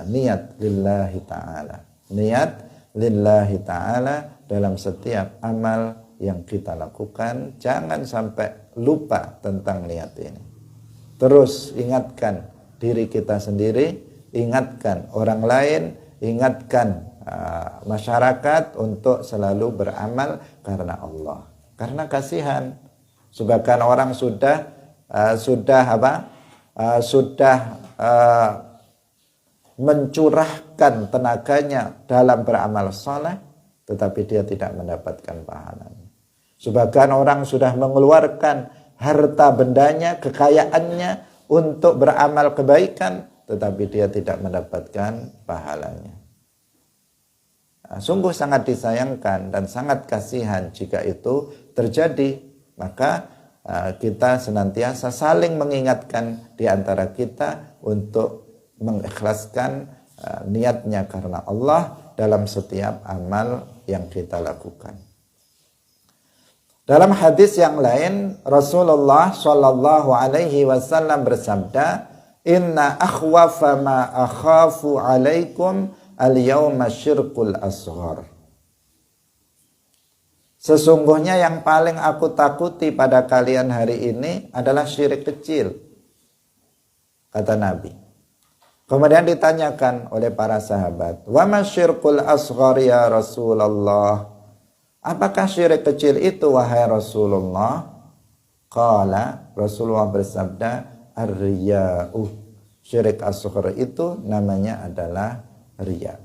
Niat lillahi ta'ala, niat lillahi ta'ala dalam setiap amal yang kita lakukan. Jangan sampai lupa tentang niat ini. Terus ingatkan diri kita sendiri, ingatkan orang lain, ingatkan masyarakat untuk selalu beramal karena Allah. Karena kasihan, sebagian orang sudah mencurahkan tenaganya dalam beramal saleh, tetapi dia tidak mendapatkan pahalanya. Sebagian orang sudah mengeluarkan harta bendanya, kekayaannya untuk beramal kebaikan, tetapi dia tidak mendapatkan pahalanya. Sungguh sangat disayangkan dan sangat kasihan jika itu terjadi. Maka kita senantiasa saling mengingatkan di antara kita untuk mengikhlaskan niatnya karena Allah dalam setiap amal yang kita lakukan. Dalam hadis yang lain, Rasulullah Shallallahu Alaihi Wasallam bersabda, Inna akhwafa ma akhafu alaikum al-yawma syirkul asghar. Sesungguhnya yang paling aku takuti pada kalian hari ini adalah syirik kecil, kata Nabi. Kemudian ditanyakan oleh para sahabat, wa ma syirkul asghar ya Rasulullah? Apakah syirik kecil itu wahai Rasulullah? Qala, Rasulullah bersabda, ar-riya'u. Syirik asghar itu namanya adalah riya.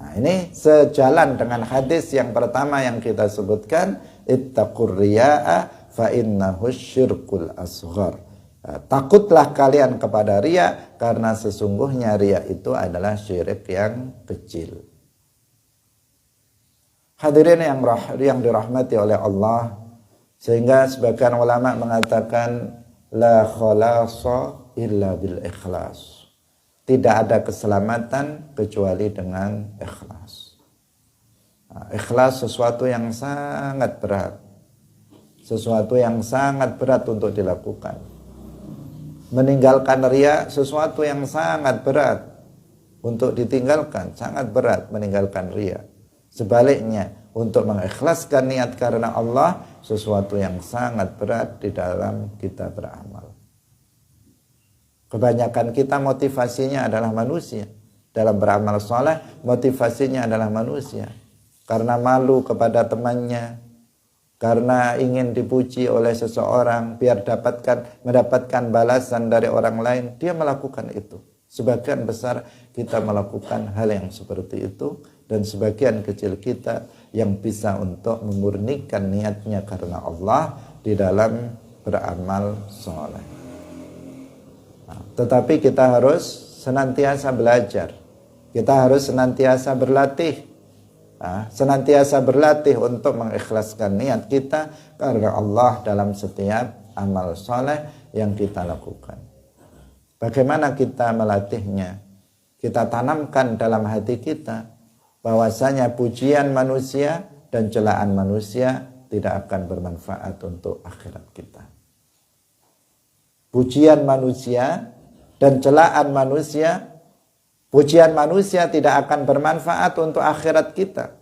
Nah, ini sejalan dengan hadis yang pertama yang kita sebutkan, ittaqur riya'a fa innahu syirkul asghar. Takutlah kalian kepada riya karena sesungguhnya riya itu adalah syirik yang kecil. Hadirin yang dirahmati oleh Allah, sehingga sebagian ulama mengatakan la khalasa illa bil ikhlas. Tidak ada keselamatan kecuali dengan ikhlas. Ikhlas sesuatu yang sangat berat. Sesuatu yang sangat berat untuk dilakukan. Meninggalkan riya sesuatu yang sangat berat untuk ditinggalkan. Sangat berat meninggalkan riya. Sebaliknya, untuk mengikhlaskan niat karena Allah sesuatu yang sangat berat di dalam kita beramal. Kebanyakan kita motivasinya adalah manusia. Dalam beramal soleh, motivasinya adalah manusia. Karena malu kepada temannya, karena ingin dipuji oleh seseorang, biar mendapatkan balasan dari orang lain, dia melakukan itu. Sebagian besar kita melakukan hal yang seperti itu, dan sebagian kecil kita yang bisa untuk memurnikan niatnya karena Allah di dalam beramal soleh. Tetapi kita harus senantiasa belajar. Kita harus senantiasa berlatih. Senantiasa berlatih untuk mengikhlaskan niat kita karena Allah dalam setiap amal soleh yang kita lakukan. Bagaimana kita melatihnya? Kita tanamkan dalam hati kita bahwasanya pujian manusia dan celaan manusia tidak akan bermanfaat untuk akhirat kita. Pujian manusia dan celaan manusia, pujian manusia tidak akan bermanfaat untuk akhirat kita.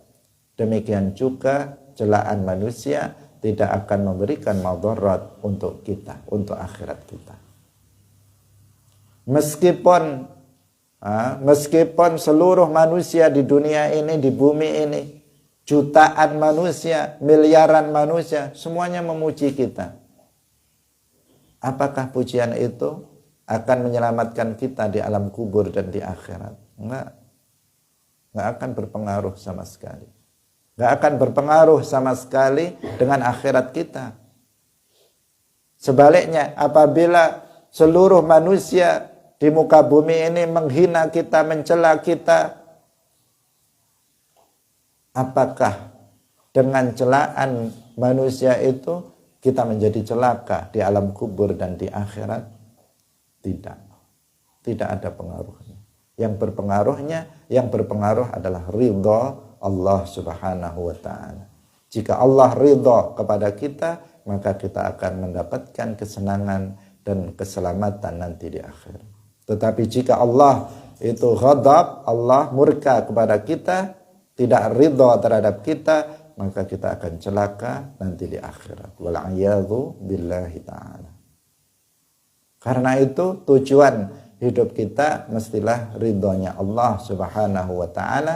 Demikian juga celaan manusia tidak akan memberikan madarat untuk kita, untuk akhirat kita. Meskipun seluruh manusia di dunia ini, di bumi ini, jutaan manusia, miliaran manusia, semuanya memuji kita. Apakah pujian itu akan menyelamatkan kita di alam kubur dan di akhirat? Enggak akan berpengaruh sama sekali. Enggak akan berpengaruh sama sekali dengan akhirat kita. Sebaliknya, apabila seluruh manusia di muka bumi ini menghina kita, mencela kita, apakah dengan celaan manusia itu kita menjadi celaka di alam kubur dan di akhirat? Tidak. Tidak ada pengaruhnya. Yang berpengaruh adalah ridha Allah Subhanahu wa taala. Jika Allah ridha kepada kita, maka kita akan mendapatkan kesenangan dan keselamatan nanti di akhirat. Tetapi jika Allah itu ghadab, Allah murka kepada kita, tidak ridha terhadap kita, maka kita akan celaka nanti di akhirat. Wal'iyadzu billahi ta'ala. Karena itu tujuan hidup kita mestilah ridhonya Allah Subhanahu wa ta'ala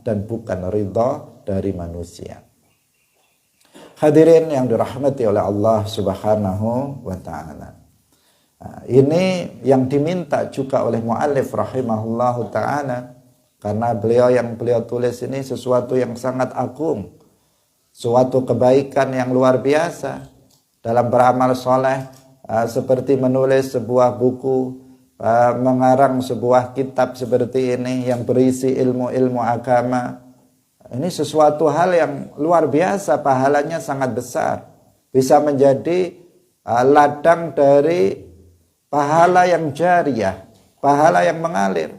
dan bukan ridho dari manusia. Hadirin yang dirahmati oleh Allah Subhanahu wa ta'ala. Ini yang diminta juga oleh muallif rahimahullahu ta'ala. Karena yang beliau tulis ini sesuatu yang sangat agung, suatu kebaikan yang luar biasa dalam beramal soleh, seperti menulis sebuah buku, mengarang sebuah kitab seperti ini yang berisi ilmu-ilmu agama. Ini sesuatu hal yang luar biasa, pahalanya sangat besar, bisa menjadi ladang dari pahala yang jariyah, pahala yang mengalir.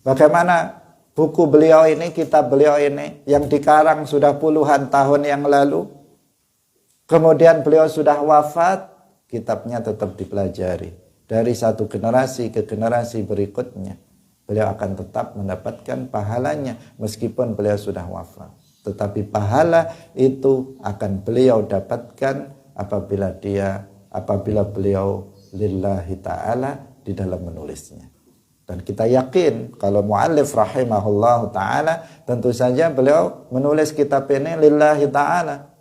Bagaimana buku beliau ini, kitab beliau ini yang dikarang sudah puluhan tahun yang lalu, kemudian beliau sudah wafat, kitabnya tetap dipelajari dari satu generasi ke generasi berikutnya. Beliau akan tetap mendapatkan pahalanya meskipun beliau sudah wafat. Tetapi pahala itu akan beliau dapatkan apabila beliau lillahi ta'ala di dalam menulisnya. Dan kita yakin kalau muallif rahimahullah ta'ala tentu saja beliau menulis kitab ini lillahi ta'ala.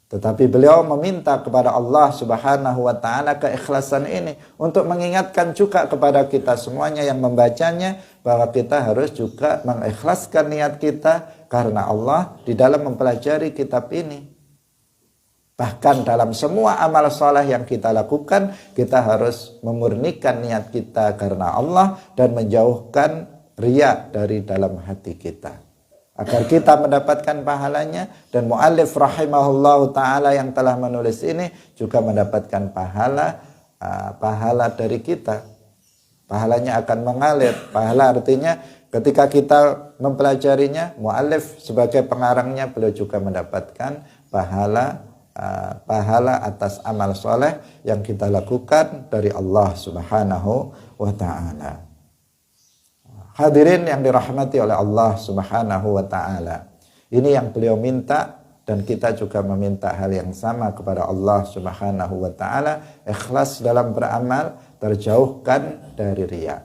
Tetapi beliau meminta kepada Allah Subhanahu wa ta'ala keikhlasan ini untuk mengingatkan juga kepada kita semuanya yang membacanya bahwa kita harus juga mengikhlaskan niat kita karena Allah di dalam mempelajari kitab ini. Bahkan dalam semua amal soleh yang kita lakukan, kita harus memurnikan niat kita karena Allah dan menjauhkan riya dari dalam hati kita, agar kita mendapatkan pahalanya. Dan muallif rahimahullahu ta'ala yang telah menulis ini juga mendapatkan pahala dari kita. Pahalanya akan mengalir. Pahala artinya ketika kita mempelajarinya, muallif sebagai pengarangnya beliau juga mendapatkan pahala atas amal soleh yang kita lakukan dari Allah Subhanahu wa ta'ala. Hadirin yang dirahmati oleh Allah Subhanahu wa ta'ala, ini yang beliau minta dan kita juga meminta hal yang sama kepada Allah Subhanahu wa ta'ala, ikhlas dalam beramal, terjauhkan dari riya.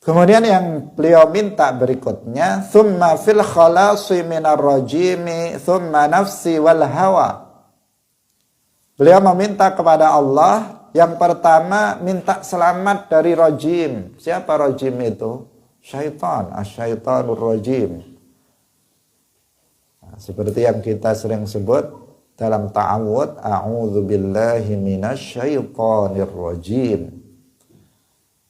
Kemudian yang beliau minta berikutnya, thumma fil khalasi minar rajimi thumma nafsi wal hawa. Beliau meminta kepada Allah yang pertama minta selamat dari rajim. Siapa rajim itu? Syaitan, asyaitanur rajim. Nah, seperti yang kita sering sebut dalam ta'awud, a'udzubillahi minasyaitonir rajim.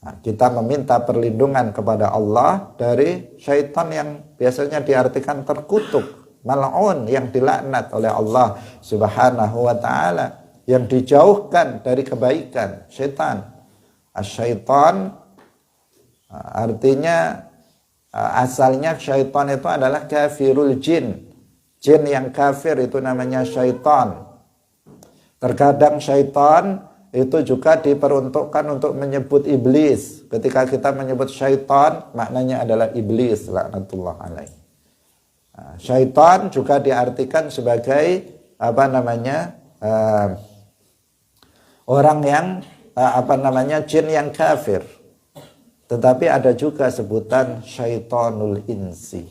Nah, kita meminta perlindungan kepada Allah dari syaitan yang biasanya diartikan terkutuk, mal'un, yang dilaknat oleh Allah Subhanahu wa ta'ala, yang dijauhkan dari kebaikan, syaitan. Asyaitan artinya asalnya syaitan itu adalah kafirul jin. Jin yang kafir itu namanya syaitan. Terkadang syaitan itu juga diperuntukkan untuk menyebut iblis. Ketika kita menyebut syaitan, maknanya adalah iblis, laknatullah alaih. Nah, syaitan juga diartikan sebagai orang yang jin yang kafir. Tetapi ada juga sebutan syaitanul insi,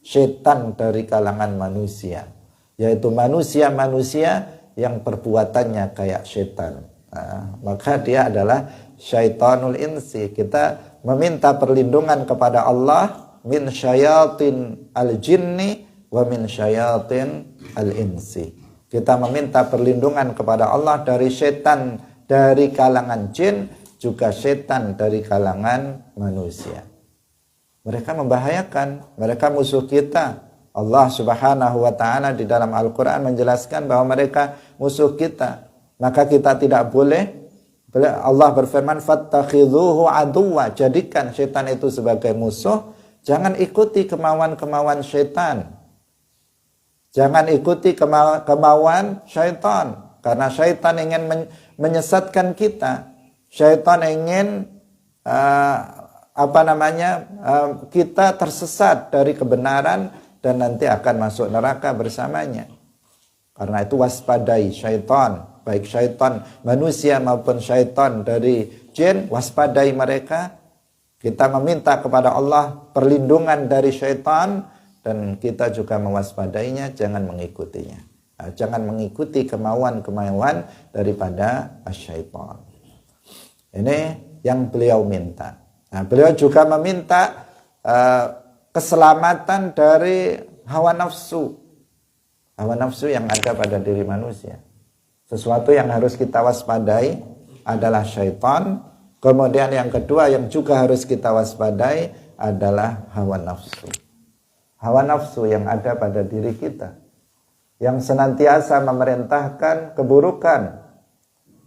syaitan dari kalangan manusia, yaitu manusia-manusia yang perbuatannya kayak syaitan. Nah, maka dia adalah syaitanul insi. Kita meminta perlindungan kepada Allah min syayatin al-jinni wa min syayatin al-insi. Kita meminta perlindungan kepada Allah dari syaitan dari kalangan jin, juga setan dari kalangan manusia. Mereka membahayakan, mereka musuh kita. Allah Subhanahu wa taala di dalam Al-Qur'an menjelaskan bahwa mereka musuh kita. Maka kita tidak boleh, Allah berfirman fattakhidhuhu aduwwa, jadikan setan itu sebagai musuh, jangan ikuti kemauan-kemauan setan. Jangan ikuti kemauan syaitan, karena syaitan ingin menyesatkan kita. Syaitan ingin kita tersesat dari kebenaran dan nanti akan masuk neraka bersamanya. Karena itu waspadai syaitan, baik syaitan manusia maupun syaitan dari jin, waspadai mereka. Kita meminta kepada Allah perlindungan dari syaitan dan kita juga mewaspadainya, jangan mengikutinya. Jangan mengikuti kemauan-kemauan daripada syaitan. Ini yang beliau minta. Nah, beliau juga meminta keselamatan dari hawa nafsu. Hawa nafsu yang ada pada diri manusia. Sesuatu yang harus kita waspadai adalah syaitan. Kemudian yang kedua yang juga harus kita waspadai adalah hawa nafsu. Hawa nafsu yang ada pada diri kita, yang senantiasa memerintahkan keburukan.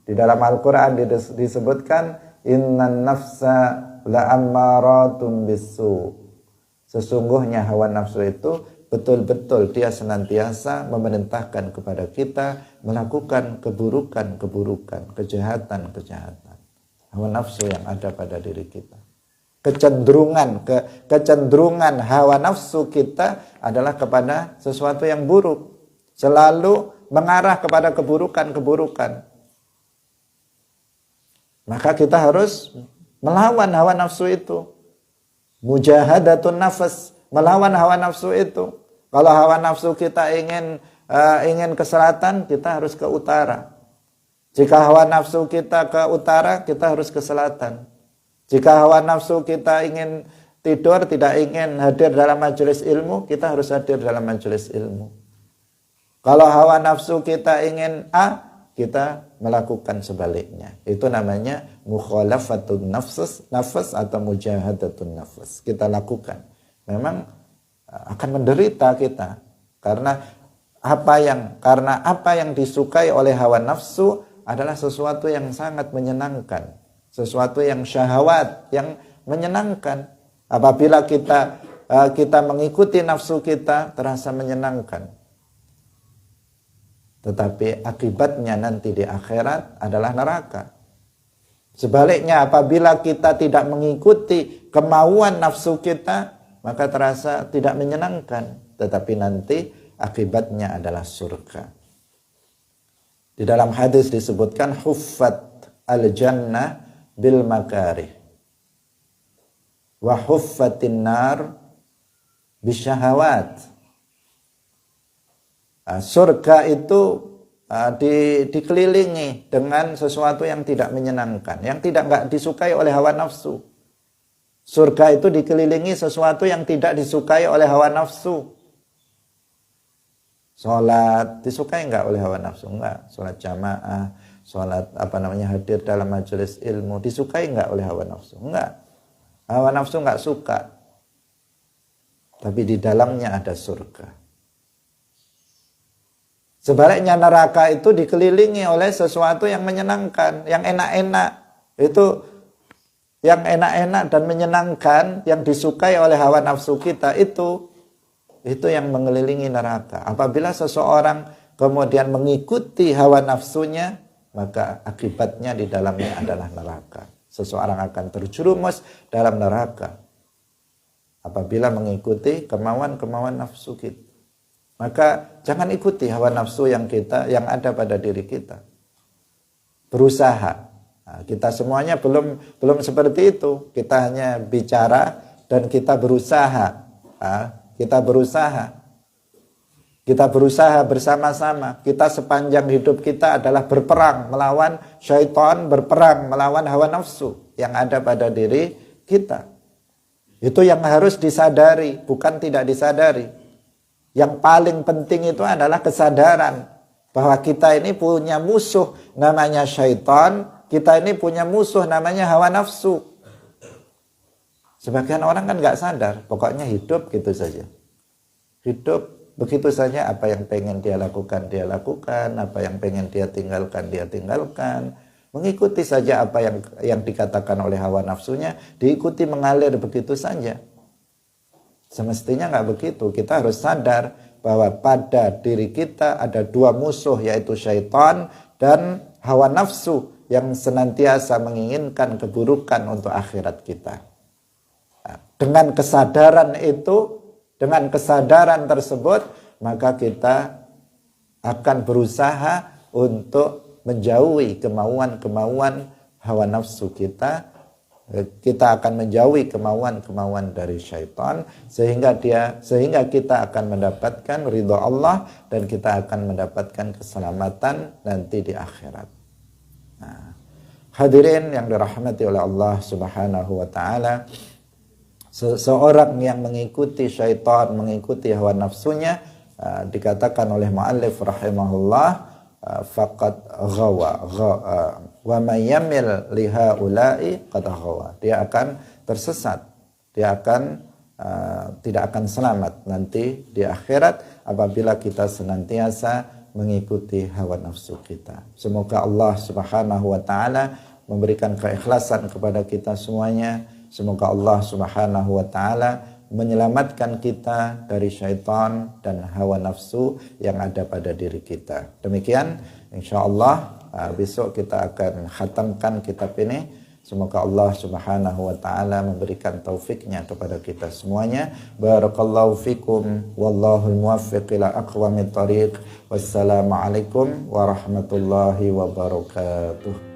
Di dalam Al-Quran disebutkan innan nafsa la'ammaratun bisu. Sesungguhnya hawa nafsu itu betul-betul dia senantiasa memerintahkan kepada kita melakukan keburukan-keburukan, kejahatan-kejahatan. Hawa nafsu yang ada pada diri kita. Kecenderungan hawa nafsu kita adalah kepada sesuatu yang buruk. Selalu mengarah kepada keburukan-keburukan. Maka kita harus melawan hawa nafsu itu. Mujahadatun nafas, melawan hawa nafsu itu. Kalau hawa nafsu kita ingin ke selatan, kita harus ke utara. Jika hawa nafsu kita ke utara, kita harus ke selatan. Jika hawa nafsu kita ingin tidur, tidak ingin hadir dalam majelis ilmu, kita harus hadir dalam majelis ilmu. Kalau hawa nafsu kita ingin A, kita melakukan sebaliknya. Itu namanya mukhalafatun nafas atau mujahadatun nafas. Kita lakukan. Memang akan menderita kita karena apa yang disukai oleh hawa nafsu adalah sesuatu yang sangat menyenangkan, sesuatu yang syahwat, yang menyenangkan. Apabila kita mengikuti nafsu kita, terasa menyenangkan. Tetapi akibatnya nanti di akhirat adalah neraka. Sebaliknya apabila kita tidak mengikuti kemauan nafsu kita, maka terasa tidak menyenangkan. Tetapi nanti akibatnya adalah surga. Di dalam hadis disebutkan huffat al-jannah bil makarih wa huffatin nar bisyahawat. Surga itu dikelilingi dengan sesuatu yang tidak menyenangkan, yang nggak disukai oleh hawa nafsu. Surga itu dikelilingi sesuatu yang tidak disukai oleh hawa nafsu. Sholat disukai nggak oleh hawa nafsu? Nggak. Sholat jamaah, sholat hadir dalam majelis ilmu, disukai nggak oleh hawa nafsu? Nggak. Hawa nafsu nggak suka. Tapi di dalamnya ada surga. Sebaliknya neraka itu dikelilingi oleh sesuatu yang menyenangkan, yang enak-enak. Itu yang enak-enak dan menyenangkan, yang disukai oleh hawa nafsu kita itu yang mengelilingi neraka. Apabila seseorang kemudian mengikuti hawa nafsunya, maka akibatnya di dalamnya adalah neraka. Seseorang akan terjerumus dalam neraka apabila mengikuti kemauan-kemauan nafsu kita. Maka jangan ikuti hawa nafsu yang ada pada diri kita. Berusaha. Nah, kita semuanya belum seperti itu. Kita hanya bicara dan kita berusaha. Kita berusaha bersama-sama. Kita sepanjang hidup kita adalah berperang melawan syaitan, berperang melawan hawa nafsu yang ada pada diri kita. Itu yang harus disadari, bukan tidak disadari. Yang paling penting itu adalah kesadaran bahwa kita ini punya musuh namanya syaitan, kita ini punya musuh namanya hawa nafsu. Sebagian orang kan nggak sadar, pokoknya hidup gitu saja. Hidup begitu saja, apa yang pengen dia lakukan, apa yang pengen dia tinggalkan. Mengikuti saja apa yang dikatakan oleh hawa nafsunya, diikuti mengalir begitu saja. Semestinya nggak begitu. Kita harus sadar bahwa pada diri kita ada dua musuh, yaitu syaitan dan hawa nafsu yang senantiasa menginginkan keburukan untuk akhirat kita. Dengan kesadaran itu, dengan kesadaran tersebut, maka kita akan berusaha untuk menjauhi kemauan-kemauan hawa nafsu kita. Kita akan menjauhi kemauan-kemauan dari syaitan sehingga kita akan mendapatkan ridha Allah dan kita akan mendapatkan keselamatan nanti di akhirat. Nah, hadirin yang dirahmati oleh Allah Subhanahu wa taala, seseorang yang mengikuti syaitan, mengikuti hawa nafsunya, dikatakan oleh muallif rahimahullah, faqad ghawa wa may yamil li haula'i qad ghawa. Dia akan tersesat, dia akan tidak akan selamat nanti di akhirat apabila kita senantiasa mengikuti hawa nafsu kita. Semoga Allah Subhanahu wa taala memberikan keikhlasan kepada kita semuanya. Semoga Allah Subhanahu wa taala menyelamatkan kita dari syaitan dan hawa nafsu yang ada pada diri kita. Demikian, insyaallah besok kita akan khatamkan kitab ini. Semoga Allah Subhanahu wa taala memberikan taufiknya kepada kita semuanya. Barakallahu fikum wallahul muwaffiq ila aqwamit thariq. Wassalamualaikum warahmatullahi wabarakatuh.